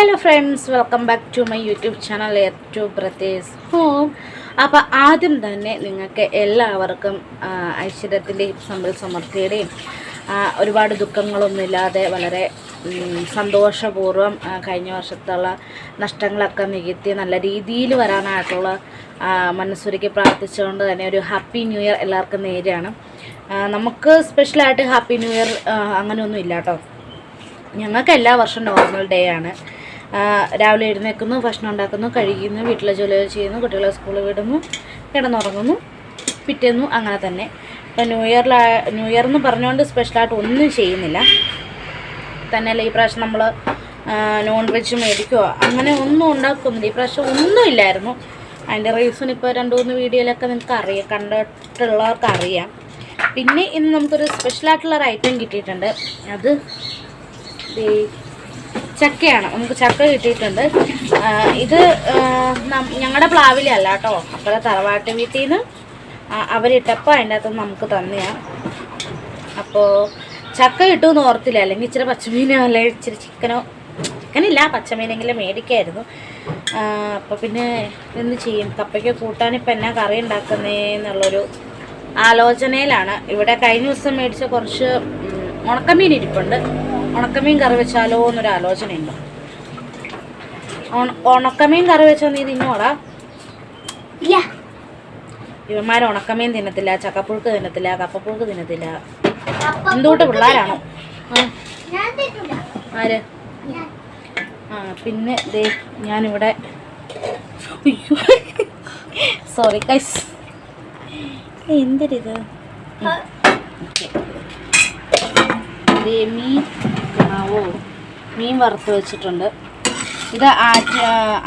Hello friends, welcome back to my YouTube channel two brothers home. അപ്പോൾ ആദ്യം തന്നെ നിങ്ങൾക്ക് എല്ലാവർക്കും ഐശ്വര്യത്തിൻ്റെയും സമ്പൽ സമൃദ്ധിയുടെയും ഒരുപാട് ദുഃഖങ്ങളൊന്നുമില്ലാതെ വളരെ സന്തോഷപൂർവ്വം കഴിഞ്ഞ വർഷത്തുള്ള നഷ്ടങ്ങളൊക്കെ നികത്തി നല്ല രീതിയിൽ വരാനായിട്ടുള്ള മനസ്സൊരുക്കി പ്രാർത്ഥിച്ചുകൊണ്ട് തന്നെ ഒരു ഹാപ്പി ന്യൂ ഇയർ എല്ലാവർക്കും നേരെയാണ്. നമുക്ക് സ്പെഷ്യലായിട്ട് ഹാപ്പി ന്യൂ ഇയർ അങ്ങനെയൊന്നും ഇല്ല കേട്ടോ. ഞങ്ങൾക്ക് എല്ലാ വർഷവും നോർമൽ ഡേ ആണ്. രാവിലെ എഴുന്നേൽക്കുന്നു, ഭക്ഷണം ഉണ്ടാക്കുന്നു, കഴിക്കുന്നു, വീട്ടിലെ ജോലികൾ ചെയ്യുന്നു, കുട്ടികളെ സ്കൂളിൽ വിടുന്നു, കിടന്നുറങ്ങുന്നു, പിറ്റേന്നു, അങ്ങനെ തന്നെ. ഇപ്പം ന്യൂ ഇയർ എന്ന് പറഞ്ഞുകൊണ്ട് സ്പെഷ്യലായിട്ട് ഒന്നും ചെയ്യുന്നില്ല. തന്നെയല്ല ഈ പ്രാവശ്യം നമ്മൾ നോൺ വെജ് മേടിക്കുകയോ അങ്ങനെ ഒന്നും ഉണ്ടാക്കുന്നില്ല. ഈ പ്രാവശ്യം ഒന്നുമില്ലായിരുന്നു. അതിൻ്റെ റീസൺ ഇപ്പോൾ 2-3 വീഡിയോയിലൊക്കെ നിങ്ങൾക്ക് അറിയാം, കണ്ടിട്ടുള്ളവർക്ക് അറിയാം. പിന്നെ ഇന്ന് നമുക്കൊരു സ്പെഷ്യലായിട്ടുള്ളൊരു ഐറ്റം കിട്ടിയിട്ടുണ്ട്. അത് ചക്കയാണ്. നമുക്ക് ചക്ക കിട്ടിയിട്ടുണ്ട്. ഇത് ഞങ്ങളുടെ പ്ലാവിലല്ല കേട്ടോ, അപ്പോൾ തറവാട്ട് വീട്ടിൽ നിന്ന് അവരിട്ടപ്പോൾ അതിൻ്റെ അകത്ത് നമുക്ക് തന്നെയാണ്. അപ്പോൾ ചക്ക കിട്ടുമെന്ന് ഓർത്തില്ല, അല്ലെങ്കിൽ ഇച്ചിരി പച്ചമീനോ അല്ലെങ്കിൽ ഇച്ചിരി ചിക്കനില്ല, പച്ചമീനെങ്കിലും മേടിക്കായിരുന്നു. അപ്പോൾ പിന്നെ എന്ത് ചെയ്യും, കപ്പയ്ക്ക് കൂട്ടാനിപ്പോൾ എന്നാ കറി ഉണ്ടാക്കുന്നതെന്നുള്ളൊരു ആലോചനയിലാണ്. ഇവിടെ കഴിഞ്ഞ ദിവസം മേടിച്ച കുറച്ച് ഉണക്കമീൻ ഇരിപ്പുണ്ട്. ഉണക്കമീൻ കറി വെച്ചാലോ എന്നൊരു ആലോചനയുണ്ട്. ഉണക്കമീൻ കറി വെച്ചാൽ നീ തിന്നോടാ? ഇവന്മാർ ഉണക്കമീൻ തിന്നത്തില്ല, ചക്കപ്പുഴുക്ക് തിന്നത്തില്ല, കപ്പപ്പുഴുക്ക് തിന്നത്തില്ല. എന്തുകൊണ്ട് പിള്ളേരാണോ? ആര്? പിന്നെ ദേ ഞാനിവിടെ സോറി ഗൈസ്, എന്തൊരിത് മീൻ വറുത്ത് വെച്ചിട്ടുണ്ട്. ഇത്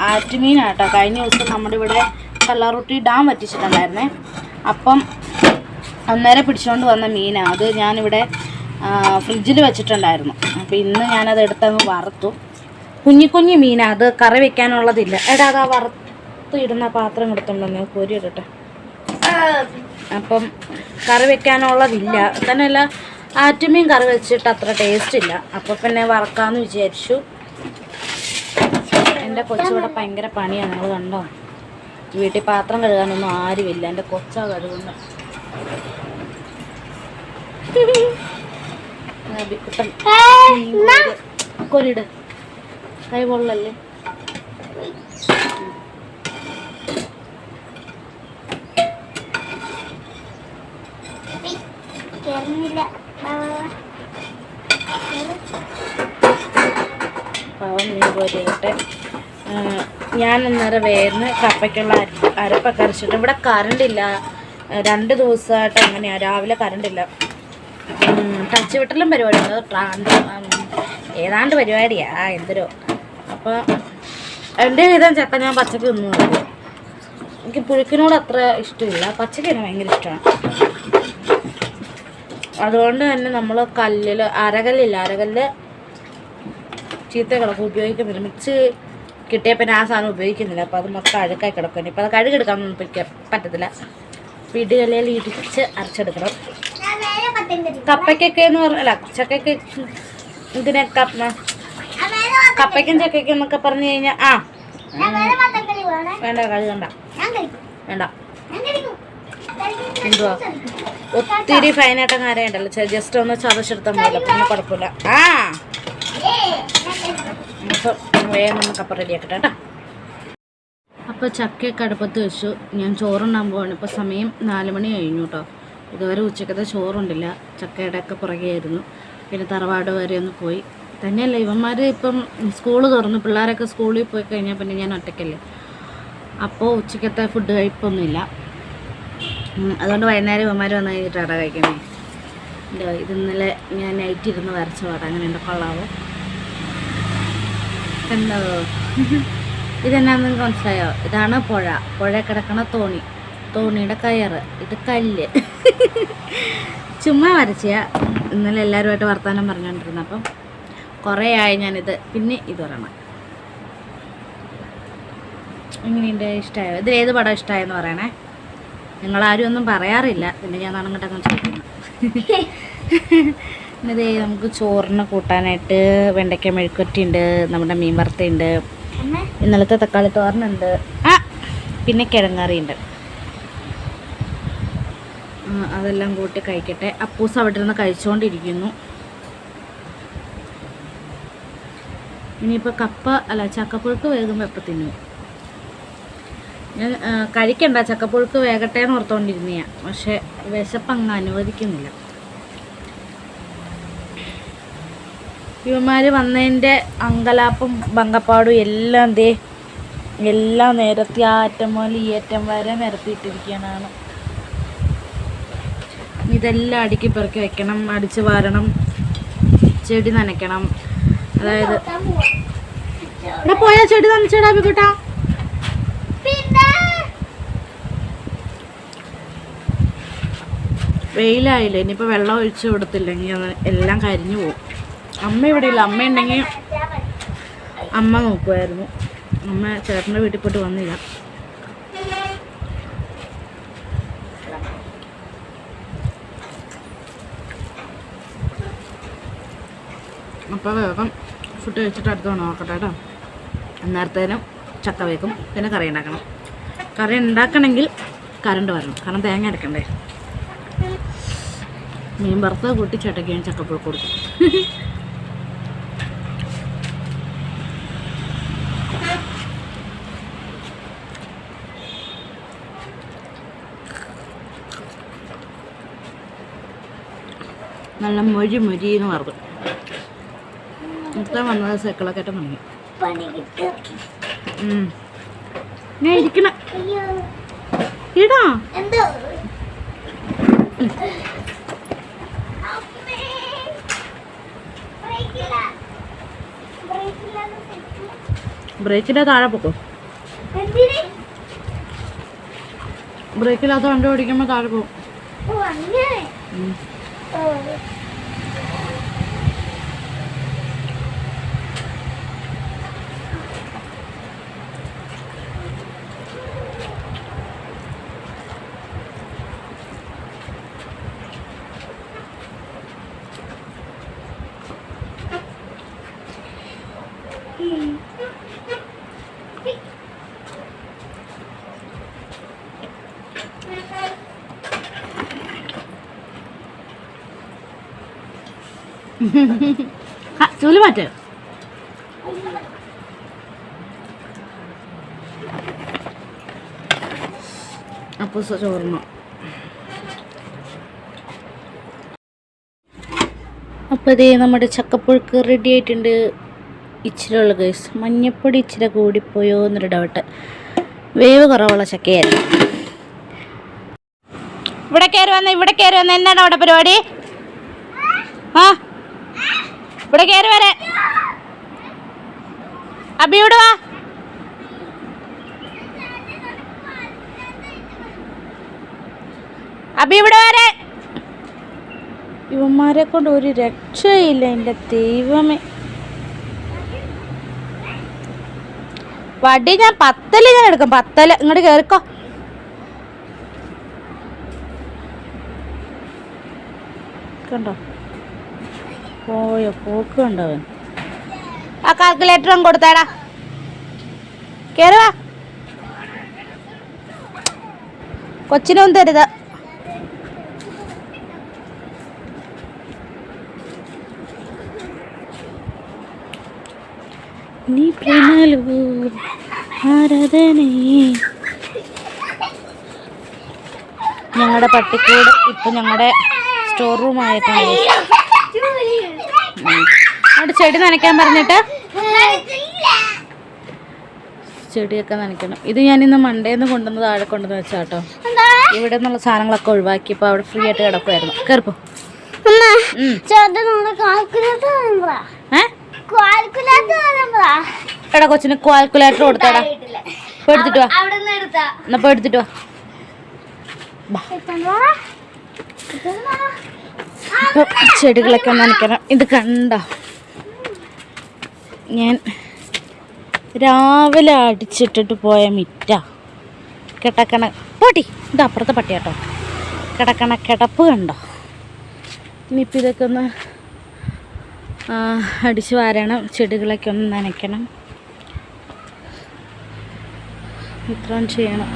ആറ്റുമീനാട്ടോ. കഴിഞ്ഞ ദിവസം നമ്മുടെ ഇവിടെ കല്ലാറുട്ടി ഡാം വറ്റിച്ചിട്ടുണ്ടായിരുന്നേ. അപ്പം അന്നേരം പിടിച്ചുകൊണ്ട് വന്ന മീനാണ് അത്. ഞാനിവിടെ ഫ്രിഡ്ജിൽ വെച്ചിട്ടുണ്ടായിരുന്നു. അപ്പോൾ ഇന്ന് ഞാനത് എടുത്തങ്ങ് വറുത്തു. കുഞ്ഞു മീനാണ് അത്, കറി വെക്കാനുള്ളതില്ല. എടാ അതാ വറുത്ത് ഇടുന്ന പാത്രം എടുത്തുണ്ടെന്ന് കോരി ഇടട്ടെ. അപ്പം കറി വെക്കാനുള്ളതില്ല. തന്നെയല്ല ആറ്റുമീൻ കറി വെച്ചിട്ട് അത്ര ടേസ്റ്റ് ഇല്ല. അപ്പോൾ പിന്നെ വറക്കാമെന്ന് വിചാരിച്ചു. എൻ്റെ കൊച്ചിവിടെ ഭയങ്കര പണിയാണ്, നിങ്ങൾ കണ്ടോ? വീട്ടിൽ പാത്രം കഴുകാനൊന്നും ആരുമില്ല, എൻ്റെ കൊച്ചാ കഴുകുന്നു. കൊരിട്, കൈ പൊള്ളല്ലേ. പാവം മീൻ പോരിട്ടെ. ഞാൻ അന്നേരം വേർന്ന് കപ്പയ്ക്കുള്ള അരപ്പൊക്കെ അരച്ചിട്ട്. ഇവിടെ കറണ്ടില്ല 2 ദിവസമായിട്ട്. എങ്ങനെയാണ് രാവിലെ കറണ്ടില്ല. ടച്ച് വിട്ടലും പരിപാടിയുണ്ട്, ഏതാണ്ട് പരിപാടിയാ എന്തൊരു. അപ്പോൾ എൻ്റെ വിധം ചക്ക ഞാൻ പച്ചക്ക് തിന്നു. എനിക്ക് പുഴുക്കിനോട് അത്ര ഇഷ്ടമില്ല, പച്ചക്ക് തന്നെ ഭയങ്കര ഇഷ്ടമാണ്. അതുകൊണ്ട് തന്നെ നമ്മൾ കല്ലിൽ അരകല്ല് ചീത്ത കിടക്കും, ഉപയോഗിക്കുന്നില്ല. മിക്സ് കിട്ടിയ പിന്നെ ആ സാധനം ഉപയോഗിക്കുന്നില്ല. അപ്പോൾ അത് മൊത്തം അഴുക്കായി കിടക്കും. ഇപ്പോൾ അത് കഴുകെടുക്കാനൊന്നും പറ്റത്തില്ല. ഇടികലയിൽ ഇടിച്ച് അരച്ചെടുക്കണം. കപ്പയ്ക്കൊക്കെ എന്ന് പറഞ്ഞല്ല, ചക്കയ്ക്ക് ഇതിനെ കപ്പയ്ക്കും ചക്കയ്ക്കും എന്നൊക്കെ പറഞ്ഞു കഴിഞ്ഞാൽ വേണ്ട, കഴുകണ്ട, വേണ്ട. എന്തുവാ ഒത്തിരി ഫൈനായിട്ടങ്ങ് അരയണ്ടല്ലോ, ജസ്റ്റ് ഒന്ന് ചതച്ചെടുത്താൽ മതി, പിന്നെ കുഴപ്പമില്ല. അപ്പോൾ വേഗം നമുക്ക് റെഡിയാക്കട്ടെ കേട്ടോ. അപ്പോൾ ചക്കയൊക്കെ അടുപ്പത്ത് വെച്ചു. ഞാൻ ചോറുണ്ടാൻ പോവാണ്. ഇപ്പോൾ സമയം 4 മണി കഴിഞ്ഞു കേട്ടോ. ഇതുവരെ ഉച്ചക്കത്തെ ചോറുണ്ടില്ല. ചക്കയുടെ ഒക്കെ പുറകെയായിരുന്നു. പിന്നെ തറവാട് വരെ ഒന്ന് പോയി. തന്നെയല്ല ഇവന്മാർ ഇപ്പം സ്കൂൾ തുറന്നു, പിള്ളേരൊക്കെ സ്കൂളിൽ പോയി കഴിഞ്ഞാൽ പിന്നെ ഞാൻ ഒറ്റയ്ക്കല്ലേ. അപ്പോൾ ഉച്ചക്കത്തെ ഫുഡ് കഴിപ്പൊന്നുമില്ല. അതുകൊണ്ട് വൈകുന്നേരം ഇവന്മാർ വന്നു കഴിഞ്ഞിട്ടാണ് കഴിക്കണേ. ഇത് ഇന്നലെ ഞാൻ നൈറ്റ് ഇരുന്ന് വരച്ച പാടാം. അങ്ങനെ ഉണ്ട്, കൊള്ളാവോ? എന്തോ ഇതെന്നാന്ന് നിങ്ങൾക്ക് മനസ്സിലായോ? ഇതാണ് പുഴ കിടക്കണ തോണിയുടെ കയറ്. ഇത് കല്ല്. ചുമ്മാ വരച്ചയാ. ഇന്നലെ എല്ലാവരുമായിട്ട് വർത്തമാനം പറഞ്ഞുകൊണ്ടിരുന്നു. അപ്പം കുറേ ആയി ഞാനിത്. പിന്നെ ഇത് പറയണം. എങ്ങനെയുണ്ട്? ഇഷ്ടമായോ? ഇതിലേത് പടം ഇഷ്ടമായെന്ന് പറയണേ. നിങ്ങളാരും ഒന്നും പറയാറില്ല, പിന്നെ ഞാൻ നാണങ്ങട്ടൊക്കെ ചോദിക്കുന്നു. ഇതേ നമുക്ക് ചോറിന് കൂട്ടാനായിട്ട് വെണ്ടയ്ക്ക മെഴുക്കുവരട്ടി, നമ്മുടെ മീൻ വറുത്തയുണ്ട്, ഇന്നലത്തെ തക്കാളി തോരനുണ്ട്, പിന്നെ കിഴങ്ങറിയുണ്ട്. അതെല്ലാം കൂട്ടി കഴിക്കട്ടെ. അപ്പൂസ് അവിടെ ഇരുന്ന് കഴിച്ചുകൊണ്ടിരിക്കുന്നു. ഇനിയിപ്പോൾ ചക്കപ്പുഴുക്ക് വേകുമ്പോൾ എപ്പോൾ തിന്നു. ഞാൻ കഴിക്കണ്ട, ചക്കപ്പുഴുക്ക് വേകട്ടെ എന്ന് ഓർത്തുകൊണ്ടിരുന്നയാ. പക്ഷെ വിശപ്പങ്ങ് അനുവദിക്കുന്നില്ല. ഇവന്മാർ വന്നതിൻ്റെ അങ്കലാപ്പും ബങ്കപ്പാടും എല്ലാം നിരത്തി, ആ അറ്റം മുതൽ ഈ അറ്റം വരെ നിരത്തിയിട്ടിരിക്കാനാണ്. ഇതെല്ലാം അടുക്കി പെറുക്കി വെക്കണം, അടിച്ച് വാരണം, ചെടി നനയ്ക്കണം. അതായത് ഇവിടെ പോയാൽ ചെടി നനച്ചേടാ കൂട്ടാ. വെയിലായില്ല, ഇനിയിപ്പോൾ വെള്ളം ഒഴിച്ച് കൊടുത്തില്ലെങ്കിൽ എല്ലാം കരിഞ്ഞു പോകും. അമ്മ ഇവിടെ ഇല്ല. അമ്മ ഉണ്ടെങ്കിൽ അമ്മ നോക്കുമായിരുന്നു. അമ്മ ചേട്ടൻ്റെ വീട്ടിൽ പോയിട്ട് വന്നില്ല. അപ്പോൾ വേഗം ഫുഡ് കഴിച്ചിട്ട് അടുത്ത് നോക്കട്ടെ കേട്ടോ. അന്നേരത്തേനും ചക്ക വേക്കും, പിന്നെ കറി ഉണ്ടാക്കണം. കറി ഉണ്ടാക്കണമെങ്കിൽ കറണ്ട് വരണം, കാരണം തേങ്ങ അരക്കണ്ടേ. മീൻ വറുത്ത് കൂട്ടി ചട്ടയ്ക്ക് ചക്കപ്പുഴുക്ക് കൊടുക്കും. നല്ല മൊരിന്ന് വറുക്കും. ഇത്ര വന്നത് സൈക്കിളൊക്കെ തുടങ്ങി. ഞാൻ ഇരിക്കണം ഇടാ. ബ്രേക്കിൻ്റെ താഴെ പൊക്കും. ബ്രേക്കില്ലാത്ത വണ്ടി ഓടിക്കുമ്പോൾ താഴെ പോകും. ചൂല് മാറ്റ്. അപ്പോൾ ചോറിനോ. അപ്പോൾ ഇതേ നമ്മുടെ ചക്കപ്പുഴുക്ക് റെഡി ആയിട്ടുണ്ട്. ഇച്ചിരി ഉള്ള ഗൈസ്, മഞ്ഞപ്പൊടി ഇച്ചിരി കൂടിപ്പോയോ എന്നൊരു ഡൗട്ട്. വേവ് കുറവുള്ള ചക്കയായിരുന്നു. ഇവിടെ കയറി വന്ന് എന്നാണ് അവിടെ പരിപാടി? ഇവിടെ കയറി വരെ. അബിയോട് വാ. അബി ഇവിടെ വരെ. ഇവന്മാരെ കൊണ്ട് ഒരു രക്ഷയില്ല എൻ്റെ ദൈവമേ. വടി ഞാൻ പത്തല് എടുക്കും. ഇങ്ങോട്ട് കയറിക്കോ. കണ്ടോ പോയോ പോക്ക് കണ്ടവൻ. ആ കാൽക്കുലേറ്റർ അങ്ങ് കൊടുത്താടാ. കയറുവാ. കൊച്ചിനൊന്നും തരുത്. നീ പ്രണലൂ ആരാധനേ. ഞങ്ങളുടെ പട്ടിക്കൂട് ഇപ്പം ഞങ്ങളുടെ സ്റ്റോർ റൂം ആയിട്ടാണ്. അവിടെ ചെടി നനയ്ക്കാൻ പറഞ്ഞിട്ട് ചെടിയൊക്കെ നനയ്ക്കണം. ഇത് ഞാനിന്ന് മണ്ടേന്ന് കൊണ്ടുവന്ന് താഴെ കൊണ്ടുവന്ന് വെച്ചാ കേട്ടോ. ഇവിടെ നിന്നുള്ള സാധനങ്ങളൊക്കെ ഒഴിവാക്കിയപ്പോൾ അവിടെ ഫ്രീ ആയിട്ട് കിടക്കുമായിരുന്നു. കയറിപ്പോ. എടാ കൊച്ചിന് കാൽക്കുലേറ്റർ കൊടുത്താടാ. എടുത്തിട്ട് വാ. എന്നാ എടുത്തിട്ട് വാ. ചെടികളൊക്കെ നനയ്ക്കണം. ഇത് കണ്ട ഞാൻ രാവിലെ അടിച്ചിട്ടിട്ട് പോയ മിറ്റ കിടക്കണ പോട്ടി. ഇത് അപ്പുറത്തെ പട്ടിയാട്ടോ. കിടക്കണ കിടപ്പ് കണ്ടോ. ഇനിയിപ്പോൾ ഇതൊക്കെ ഒന്ന് അടിച്ചു വാരണം, ചെടികളൊക്കെ ഒന്ന് നനയ്ക്കണം, ഇത്രയും ചെയ്യണം.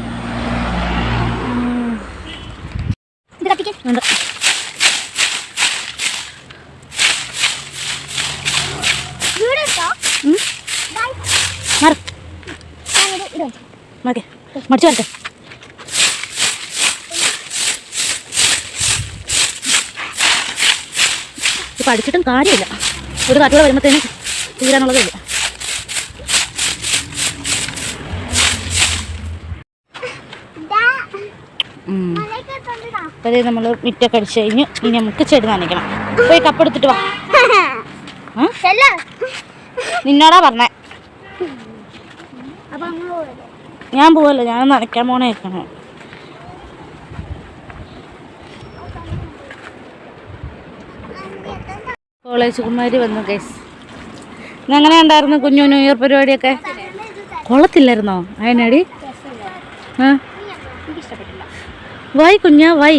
മടിച്ചു വരട്ടെ. ഇപ്പം അടിച്ചിട്ടും കാര്യമില്ല, ഒരു കാറ്റുകൂടെ വരുമ്പോഴത്തേന് തീരാനുള്ളതേ ഇല്ല. അതെ, നമ്മൾ മിറ്റൊക്കെ അടിച്ചു കഴിഞ്ഞ് ഇനി നമുക്ക് ചെടി നനയ്ക്കണം. പോയി കപ്പെടുത്തിട്ട് വാ. നിന്നോടാ പറഞ്ഞേ. ഞാൻ പോവല്ലോ, ഞാൻ നനയ്ക്കാൻ പോണേക്കണം. കോളേജ് കുമാരി വന്നു ഗൈസ്. എങ്ങനെ ഉണ്ടായിരുന്നു കുഞ്ഞു ന്യൂ ഇയർ പരിപാടിയൊക്കെ? കൊള്ളത്തില്ലായിരുന്നോ? അതിനടി വൈ കുഞ്ഞാ വൈ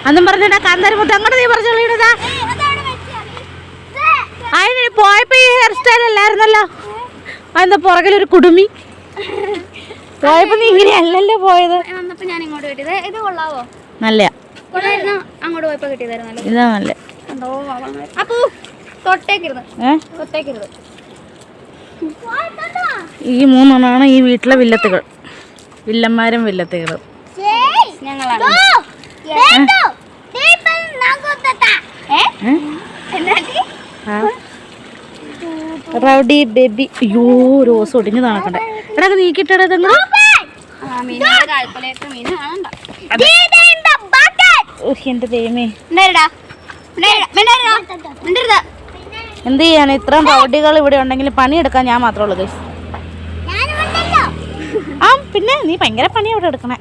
അന്നും പറഞ്ഞാ കാന്താരി മൊത്തം അങ്ങോട്ട് നീ പറഞ്ഞോളിടാ. അതിനടി പോയപ്പോ ഈ ഹെയർ സ്റ്റൈൽ അല്ലായിരുന്നല്ലോ, അതെന്താ പുറകിലൊരു കുടുമി? പോയപ്പോ നീ ഇങ്ങനെയല്ലല്ലോ പോയത്. ഞാൻ ഇങ്ങോട്ട് കിട്ടിയത് ഇത് കൊള്ളാവോ? നല്ല അങ്ങോട്ട് പോയപ്പോ കിട്ടിയതായിരുന്നു. ഇതാ നല്ല. അപ്പോ തൊട്ടേക്കരുത്. ഈ മൂന്നെണ്ണമാണ് ഈ വീട്ടിലെ വില്ലത്തുകൾ, വില്ലന്മാരും വില്ലത്തുകളും. ഞങ്ങളാണ്. Rowdy baby. അയ്യോ, റോസ് ഒടിഞ്ഞു നടക്കണ്ടേ. എടാ നീക്കിട്ടേ തെങ്ങ്. എന്റെ ദൈവമേ, എന്ത് ചെയ്യാൻ? ഇത്രയും റൗഡികൾ ഇവിടെ ഉണ്ടെങ്കിലും പണിയെടുക്കാൻ ഞാൻ മാത്രമേ ഉള്ളൂ ഗൈസ്. ആ പിന്നെ നീ ഭയങ്കര പണി ഇവിടെ എടുക്കണേ.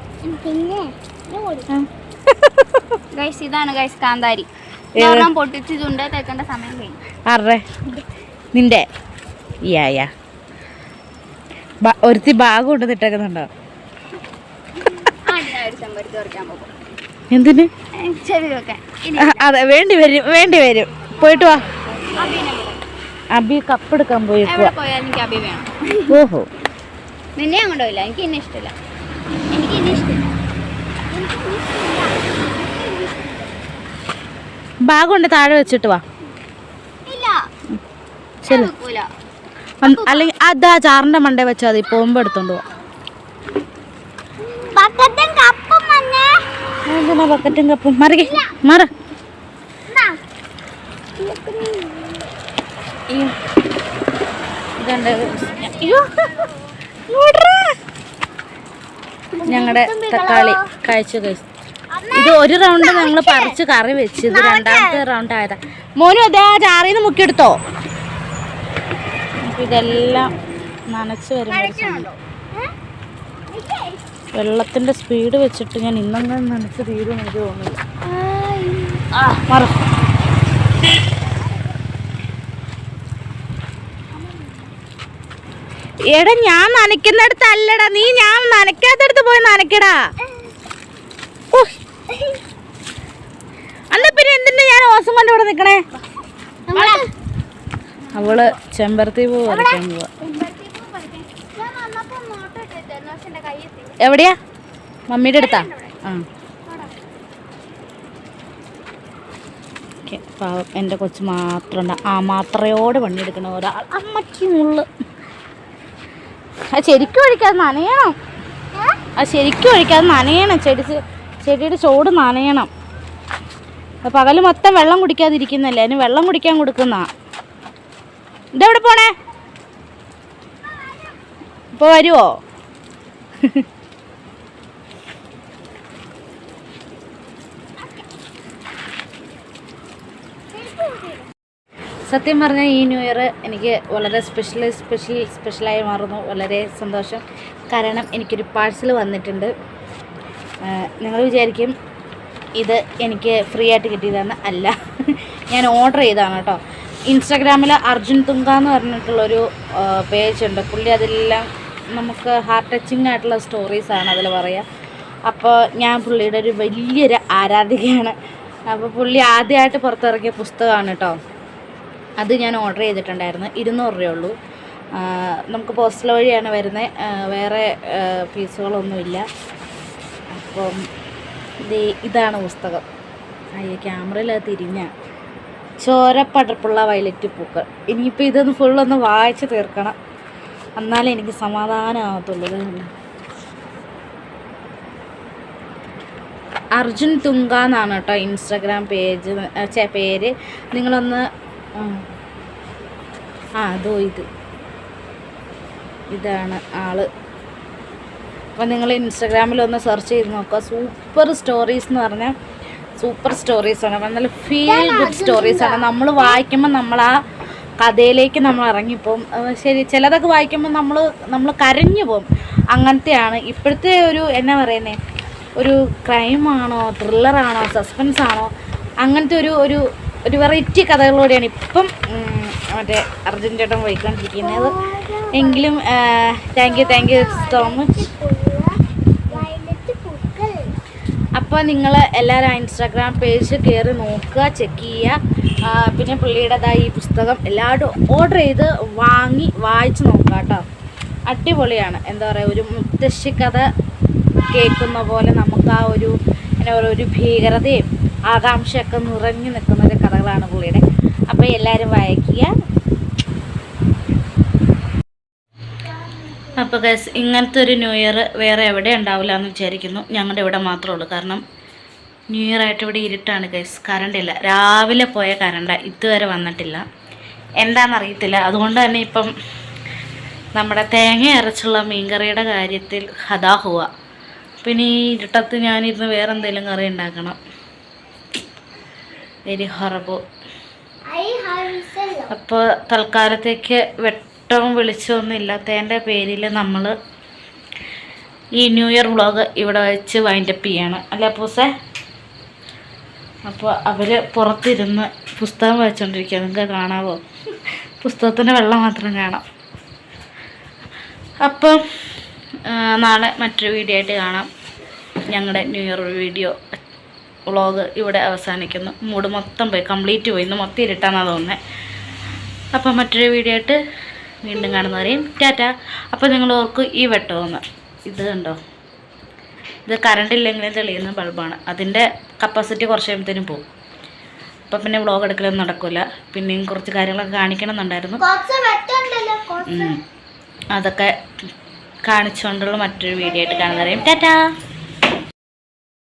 ഇതാണ് ഗൈസ് കാന്താരി. പൊട്ടിച്ച് ചുണ്ട തേക്കേണ്ട സമയം കഴിഞ്ഞു. ആറേ നിന്റെ യാ ഒരുത്തി ബാഗ് കൊണ്ട് ഇട്ടേക്കുന്നുണ്ടോ? എന്തിന്? അതെ, വേണ്ടി വരും. പോയിട്ട് വാ. അബി കപ്പെടുക്കാൻ പോയി. ഓഹോ, നിന്നെ അങ്ങോട്ടില്ല. എനിക്ക് ഇന്നെ ഇഷ്ടമില്ല. ബാഗ് കൊണ്ട് താഴെ വെച്ചിട്ട് വാ. ശരി, അല്ലെങ്കിൽ അതാ ചാറിന്റെ മണ്ടേ വെച്ചാൽ മതി. പോകുമ്പോ എടുത്തോണ്ട് പോവാ. എന്തിനാ ബക്കറ്റും കപ്പും? മറികെ മാറ. ഞങ്ങളുടെ തക്കാളി കഴിച്ചു കഴിച്ചു. ഇത് ഒരു റൗണ്ട് ഞങ്ങൾ പറിച്ച് കറി വെച്ച്, ഇത് രണ്ടാമത്തെ റൗണ്ട് ആയതാ. മോനും അതെ ആ ചാറിന്ന് മുക്കിയെടുത്തോ. ഇതെല്ലാം നനച്ച് വരുമ്പോൾ വെള്ളത്തിന്റെ സ്പീഡ് വെച്ചിട്ട് ഞാൻ ഇന്നെങ്കിലും നനച്ച് തീരും എനിക്ക് തോന്നുന്നില്ല. മറ എടാ, ഞാൻ നനയ്ക്കുന്നിടത്തല്ലടാ നീ, ഞാൻ നനയ്ക്കാത്തടത്ത് പോയി നനയ്ക്കടാ. അല്ല പിന്നെ എന്തിനാ ഞാൻ ഓസം കൊണ്ട് ഇവിടെ നിക്കണേ? അവള് ചെമ്പരത്തി പൂ പറിക്കാൻ പോവാ. എവിടെയാ? മമ്മിയുടെ അടുത്താ? പാവം എൻ്റെ കൊച്ച് മാത്രം ആ മാത്രയോടെ പണിയെടുക്കണ ഒരാൾ. അമ്മയ്ക്ക് മുള്ളു. അത് ശരിക്കും ഒഴിക്കാതെ നനയണം. ചെടിയുടെ ചോട് നനയണം. പകല് മൊത്തം വെള്ളം കുടിക്കാതിരിക്കുന്നല്ലേ, അതിന് വെള്ളം കുടിക്കാൻ കൊടുക്കുന്ന. ഇതെവിടെ പോണേ? ഇപ്പോൾ വരുമോ? സത്യം പറഞ്ഞാൽ ഈ ന്യൂ ഇയർ എനിക്ക് വളരെ സ്പെഷ്യലായി മാറുന്നു. വളരെ സന്തോഷം. കാരണം എനിക്കൊരു പാഴ്സൽ വന്നിട്ടുണ്ട്. നിങ്ങൾ വിചാരിക്കും ഇത് എനിക്ക് ഫ്രീ ആയിട്ട് കിട്ടിയതാണ്. അല്ല, ഞാൻ ഓർഡർ ചെയ്തതാണ് കേട്ടോ. ഇൻസ്റ്റാഗ്രാമിൽ അർജുൻ തുങ്ക എന്ന് പറഞ്ഞിട്ടുള്ളൊരു പേജുണ്ട്. പുള്ളി അതെല്ലാം നമുക്ക് ഹാർട്ട് ടച്ചിങ് ആയിട്ടുള്ള സ്റ്റോറീസാണ് അതിൽ പറയുക. അപ്പോൾ ഞാൻ പുള്ളിയുടെ ഒരു വലിയൊരു ആരാധികയാണ്. അപ്പോൾ പുള്ളി ആദ്യമായിട്ട് പുറത്തിറക്കിയ പുസ്തകമാണ് കേട്ടോ. അത് ഞാൻ ഓർഡർ ചെയ്തിട്ടുണ്ടായിരുന്നു. 200 രൂപയുള്ളൂ. നമുക്ക് പോസ്റ്റൽ വഴിയാണ് വരുന്നത്, വേറെ ഫീസുകളൊന്നുമില്ല. അപ്പം ഇതാണ് പുസ്തകം. അയ്യോ, ക്യാമറയിൽ അത് തിരിഞ്ഞ ചോരപ്പടർപ്പുള്ള വയലറ്റ് പൂക്കൾ. ഇനിയിപ്പോൾ ഇതൊന്ന് ഫുള്ളൊന്ന് വായിച്ച് തീർക്കണം, എന്നാലേ എനിക്ക് സമാധാനമാകത്തുള്ളൂ. അർജുൻ തുങ്ക എന്നാണ് കേട്ടോ ഇൻസ്റ്റാഗ്രാം പേര്. നിങ്ങളൊന്ന് ഇതാണ് ആള്. അപ്പോൾ നിങ്ങൾ ഇൻസ്റ്റാഗ്രാമിലൊന്ന് സെർച്ച് ചെയ്ത് നോക്കുക. സൂപ്പർ സ്റ്റോറീസ് എന്ന് പറഞ്ഞാൽ സൂപ്പർ സ്റ്റോറീസാണ്. അപ്പം നല്ല ഫീൽ ഗുഡ് സ്റ്റോറീസാണ്. നമ്മൾ വായിക്കുമ്പോൾ നമ്മൾ ആ കഥയിലേക്ക് നമ്മൾ ഇറങ്ങിപ്പോവും. ശരി, ചിലതൊക്കെ വായിക്കുമ്പോൾ നമ്മൾ കരഞ്ഞു പോകും. അങ്ങനത്തെയാണ്. ഇപ്പോഴത്തെ ഒരു എന്നാ പറയുന്നത്, ഒരു ക്രൈമാണോ ത്രില്ലറാണോ സസ്പെൻസാണോ അങ്ങനത്തെ ഒരു വെറൈറ്റി കഥകളിലൂടെയാണ് ഇപ്പം മറ്റേ അർജുൻ ചേട്ടൻ പോയിക്കൊണ്ടിരിക്കുന്നത്. എങ്കിലും താങ്ക് യു സോ മച്ച്. അപ്പോൾ നിങ്ങൾ എല്ലാവരും ഇൻസ്റ്റാഗ്രാം പേജ് കയറി നോക്കുക, ചെക്ക് ചെയ്യുക. പിന്നെ പുള്ളിയുടേതായ ഈ പുസ്തകം എല്ലാവരും ഓർഡർ ചെയ്ത് വാങ്ങി വായിച്ച് നോക്കുക കേട്ടോ. അടിപൊളിയാണ്. എന്താ പറയുക, ഒരു മുത്തശ്ശി കഥ കേൾക്കുന്ന പോലെ നമുക്ക് ആ ഒരു ഭീകരതയും ആകാംക്ഷയൊക്കെ നിറഞ്ഞു നിൽക്കുന്നൊരു കഥകളാണ് പുള്ളിയുടെ. അപ്പോൾ എല്ലാവരും വായിക്കുക. അപ്പോൾ ഗൈസ്, ഇങ്ങനത്തെ ഒരു ന്യൂ ഇയർ വേറെ എവിടെ ഉണ്ടാവില്ല എന്ന് വിചാരിക്കുന്നു. ഞങ്ങളുടെ ഇവിടെ മാത്രമേ ഉള്ളൂ. കാരണം ന്യൂ ഇയർ ആയിട്ട് ഇവിടെ ഇരുട്ടാണ് ഗൈസ്, കറണ്ടില്ല. രാവിലെ പോയ കറണ്ട് ഇതുവരെ വന്നിട്ടില്ല, എന്താണെന്നറിയത്തില്ല. അതുകൊണ്ട് തന്നെ ഇപ്പം നമ്മുടെ തേങ്ങ അരച്ചുള്ള മീൻകറിയുടെ കാര്യത്തിൽ ഹതാഹുവ. പിന്നെ ഈ ഇരുട്ടത്ത് ഞാനിരുന്ന് വേറെ എന്തെങ്കിലും കറി ഉണ്ടാക്കണം. Very horrible. അപ്പോൾ തൽക്കാലത്തേക്ക് വെട്ടവും വെളിച്ചമൊന്നും ഇല്ലാത്തതിൻ്റെ പേരിൽ നമ്മൾ ഈ ന്യൂ ഇയർ വ്ളോഗ് ഇവിടെ വെച്ച് വൈൻഡപ്പ് ചെയ്യാണ്, അല്ലേ പൂസേ? അപ്പോൾ അവർ പുറത്തിരുന്ന് പുസ്തകം വായിച്ചുകൊണ്ടിരിക്കുക. നിങ്ങൾക്ക് കാണാമോ? പുസ്തകത്തിൻ്റെ വെള്ളം മാത്രം കാണാം. അപ്പം നാളെ മറ്റൊരു വീഡിയോ ആയിട്ട് കാണാം. ഞങ്ങളുടെ ന്യൂ ഇയർ വീഡിയോ വ്ളോഗ് ഇവിടെ അവസാനിക്കുന്നു. മൂഡ് മൊത്തം പോയി, കംപ്ലീറ്റ് പോയി. ഇന്ന് മൊത്തം ഇരുട്ടാന്നാണ് തോന്നുന്നത്. അപ്പം മറ്റൊരു വീഡിയോ ആയിട്ട് വീണ്ടും കാണുന്നവരെയും ടാറ്റ. അപ്പോൾ നിങ്ങൾ ഓർക്കും ഈ വെട്ടമെന്ന്, ഇത് കണ്ടോ, ഇത് കറണ്ടില്ലെങ്കിലും തെളിയുന്ന ബൾബാണ്. അതിൻ്റെ കപ്പാസിറ്റി കുറച്ച് കഴിയുമ്പോഴത്തേനും പോകും. അപ്പം പിന്നെ വ്ളോഗ് എടുക്കലൊന്നും നടക്കില്ല. പിന്നെയും കുറച്ച് കാര്യങ്ങളൊക്കെ കാണിക്കണം എന്നുണ്ടായിരുന്നു. അതൊക്കെ കാണിച്ചുകൊണ്ടുള്ള മറ്റൊരു വീഡിയോ ആയിട്ട് കാണുന്നവരെയും ടാറ്റ.